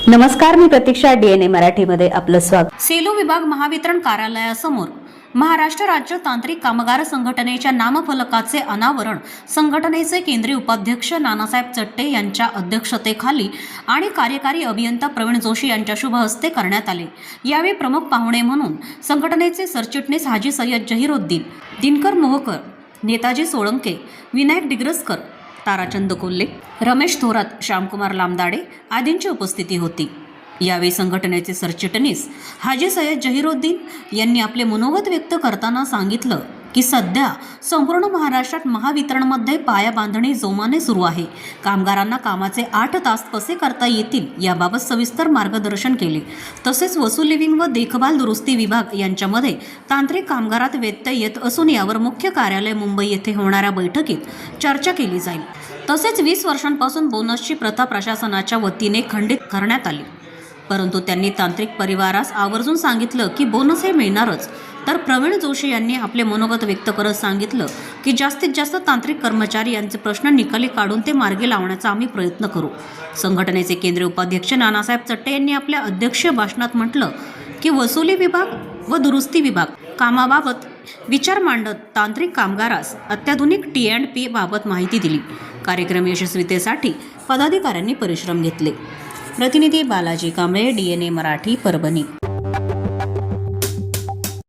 नमस्कार, मी प्रतीक्षा. DNA मराठीमध्ये आपलं स्वागत. सेलू विभाग महावितरण कार्यालयासमोर महाराष्ट्र राज्य तांत्रिक कामगार संघटनेच्या नामफलकाचे अनावरण संघटनेचे केंद्रीय उपाध्यक्ष नानासाहेब चट्टे यांच्या अध्यक्षतेखाली आणि कार्यकारी अभियंता प्रवीण जोशी यांच्या शुभ हस्ते करण्यात आले. यावेळी प्रमुख पाहुणे म्हणून संघटनेचे सरचिटणीस हाजी सय्यद जहीरुद्दीन, दिनकर मोहकर, नेताजी सोळंके, विनायक डिग्रसकर, ताराचंद कोल्हे, रमेश थोरात, श्यामकुमार लामदाडे आदींची उपस्थिती होती. यावेळी संघटनेचे सरचिटणीस हाजी सय्यद जहीरुद्दीन यांनी आपले मनोगत व्यक्त करताना सांगितलं की सध्या संपूर्ण महाराष्ट्रात महावितरणमध्ये पायाबांधणी जोमाने सुरू आहे. कामगारांना कामाचे 8 तास कसे करता येतील याबाबत सविस्तर मार्गदर्शन केले. तसेच वसूल लिव्हिंग व देखभाल दुरुस्ती विभाग यांच्यामध्ये तांत्रिक कामगारात व्यत्यय येत असून यावर मुख्य कार्यालय मुंबई येथे होणाऱ्या बैठकीत चर्चा केली जाईल. तसेच 20 वर्षांपासून बोनसची प्रथा प्रशासनाच्या वतीने खंडित करण्यात आली, परंतु त्यांनी तांत्रिक परिवारास आवर्जून सांगितलं की बोनस हे मिळणारच. तर प्रवीण जोशी यांनी आपले मनोगत व्यक्त करत सांगितलं की जास्तीत जास्त तांत्रिक कर्मचारी यांचे प्रश्न निकाली काढून ते मार्गी लावण्याचा आम्ही प्रयत्न करू. संघटनेचे केंद्रीय उपाध्यक्ष नानासाहेब चट्टे यांनी आपल्या अध्यक्षीय भाषणात म्हटलं की वसुली विभाग व दुरुस्ती विभाग कामाबाबत विचार मांडत तांत्रिक कामगारास अत्याधुनिक T&P बाबत माहिती दिली. कार्यक्रम यशस्वीतेसाठी पदाधिकाऱ्यांनी परिश्रम घेतले. प्रतिनिधी बालाजी कांबळे, DNA मराठी, परभणी.